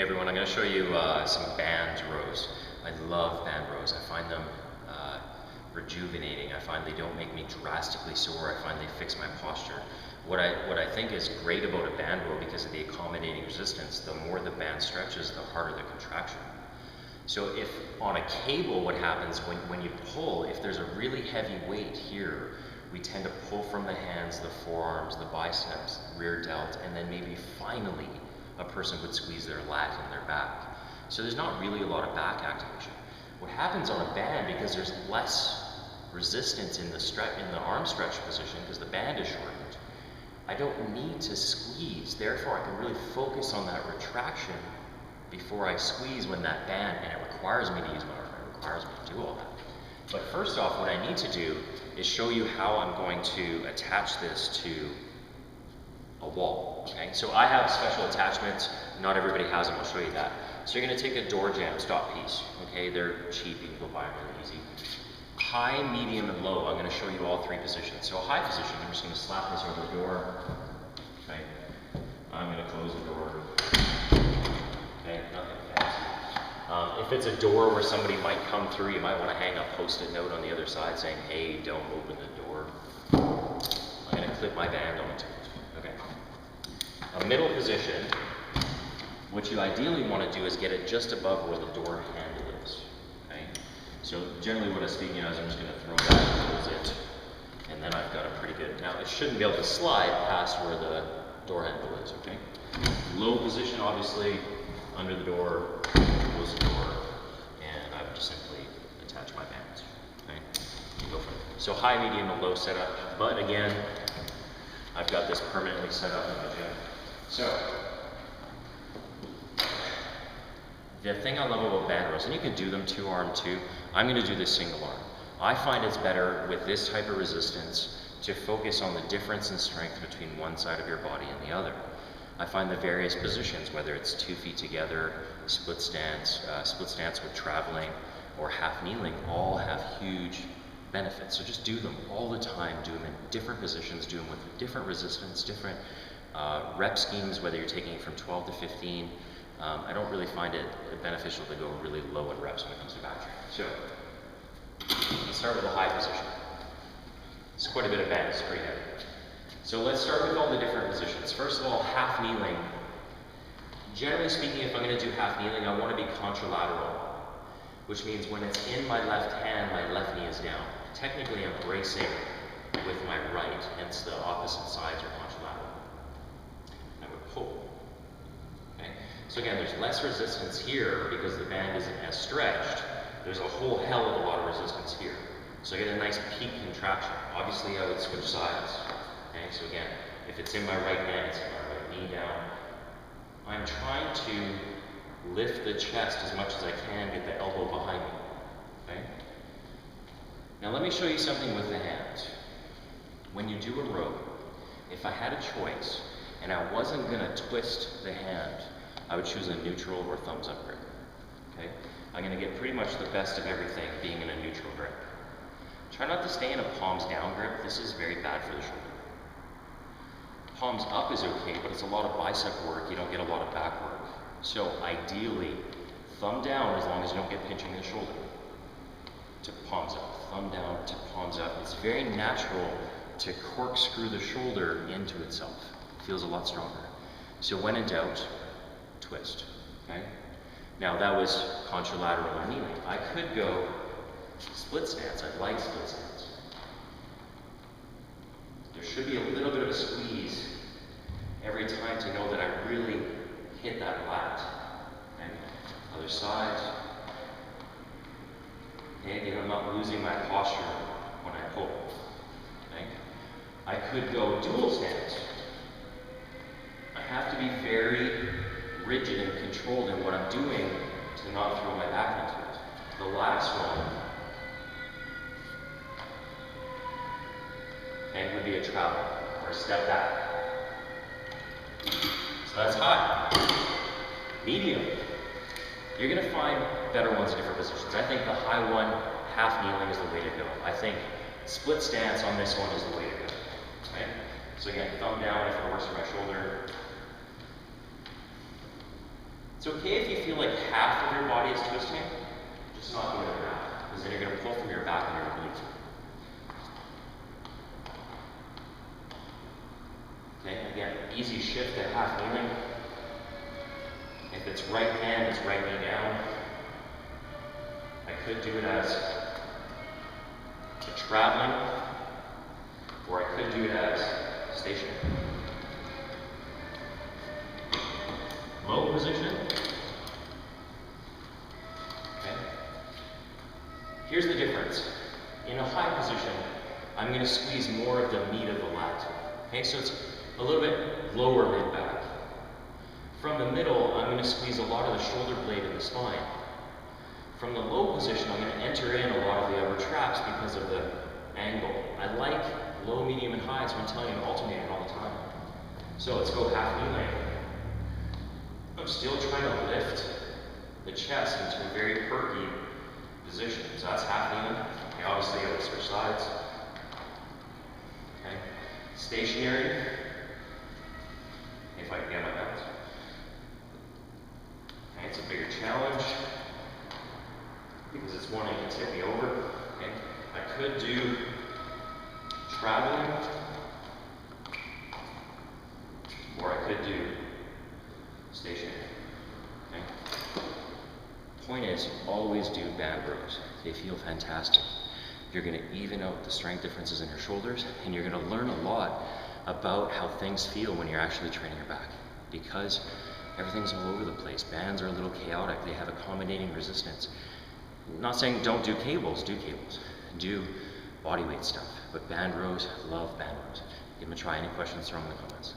Hey everyone, I'm going to show you some band rows. I love band rows. I find them rejuvenating. I find they don't make me drastically sore. I find they fix my posture. What I think is great about a band row, because of the accommodating resistance, the more the band stretches, the harder the contraction. So if on a cable, what happens when you pull, if there's a really heavy weight here, we tend to pull from the hands, the forearms, the biceps, rear delt, and then maybe finally a person would squeeze their lat and their back. So there's not really a lot of back activation. What happens on a band, because there's less resistance in the arm stretch position, because the band is shortened, I don't need to squeeze. Therefore, I can really focus on that retraction before I squeeze when that band, and it requires me to use my arm, it requires me to do all that. But first off, what I need to do is show you how I'm going to attach this to a wall, okay? So I have special attachments, not everybody has them, I'll show you that. So you're gonna take a door jamb stop piece, okay? They're cheap, you can go buy them really easy. High, medium, and low, I'm gonna show you all three positions. So high position, I'm just gonna slap this over the door, okay? I'm gonna close the door, okay? Nothing fancy. If it's a door where somebody might come through, you might wanna hang a post-it note on the other side saying, hey, don't open the door. I'm gonna clip my band onto it. Okay. A middle position, what you ideally want to do is get it just above where the door handle is. Okay. So generally what I'm speaking of is I'm just going to throw that, close it, and then I've got a pretty good. Now it shouldn't be able to slide past where the door handle is. Okay. Low position, obviously, under the door, close the door, and I would just simply attach my bands. Okay. Go from there. So high, medium, and low setup, but again, I've got this permanently set up in the gym. So, the thing I love about band rows, and you can do them two arm too, I'm going to do this single arm. I find it's better with this type of resistance to focus on the difference in strength between one side of your body and the other. I find the various positions, whether it's 2 feet together, split stance with traveling, or half kneeling, all have huge benefits. So just do them all the time, do them in different positions, do them with different resistance, different rep schemes, whether you're taking it from 12 to 15. I don't really find it beneficial to go really low in reps when it comes to back training. So, let's start with a high position. It's quite a bit of band, it's pretty heavy. So let's start with all the different positions. First of all, half kneeling. Generally speaking, if I'm going to do half kneeling, I want to be contralateral, which means when it's in my left hand, my left knee is down. Technically, I'm bracing with my right, hence the opposite sides are contralateral. I would pull. Okay? So again, there's less resistance here because the band isn't as stretched. There's a whole hell of a lot of resistance here. So I get a nice peak contraction. Obviously, I would switch sides. Okay? So again, if it's in my right hand, it's in my right knee down. I'm trying to lift the chest as much as I can, get the elbow behind me. Okay? Now let me show you something with the hands. When you do a row, if I had a choice and I wasn't going to twist the hand, I would choose a neutral or thumbs up grip. Okay? I'm going to get pretty much the best of everything being in a neutral grip. Try not to stay in a palms down grip. This is very bad for the shoulder. Palms up is okay, but it's a lot of bicep work. You don't get a lot of back work. So ideally, thumb down as long as you don't get pinching the shoulder. To palms up, thumb down to palms up. It's very natural to corkscrew the shoulder into itself. It feels a lot stronger. So when in doubt, twist. Okay? Now that was contralateral or kneeling. I could go split stance. I like split stance. There should be a little bit of a squeeze every time to know that I really hit that lat. Okay? Other side. Okay, again, I'm not losing my posture when I pull. Okay? I could go dual stance. I have to be very rigid and controlled in what I'm doing to not throw my back into it. The last one, okay, would be a travel or a step back. So that's high. Medium. You're going to find better ones in different positions. I think the high one, half kneeling, is the way to go. I think split stance on this one is the way to go. Okay? So again, thumb down if it works for my shoulder. It's okay if you feel like half of your body is twisting, just not the other half, because then you're going to pull from your back and your obliques. Okay, again, easy shift to half kneeling. If it's right hand, it's right knee down. I could do it as a traveling, or I could do it as stationary. Low position. Okay. Here's the difference. In a high position, I'm going to squeeze more of the meat of the lat. Okay, so it's a little bit lower mid-back. From the middle, I'm going to squeeze a lot of the shoulder blade in the spine. From the low position, I'm going to enter in a lot of the upper traps because of the angle. I like low, medium, and high, so I'm telling you to alternate it all the time. So let's go half knee length. I'm still trying to lift the chest into a very perky position. So that's half knee length. Okay, obviously, I will switch sides. Okay. Stationary. If I can get my balance. Okay, it's a bigger challenge because it's wanting to tip me over. Okay. I could do traveling, or I could do stationary. Okay. Point is, always do band rows. They feel fantastic. You're going to even out the strength differences in your shoulders, and you're going to learn a lot about how things feel when you're actually training your back, because everything's all over the place. Bands are a little chaotic. They have accommodating resistance. I'm not saying don't do cables. Do cables. Do body weight stuff. But band rows, love band rows. Give them a try. Any questions, throw them in the comments.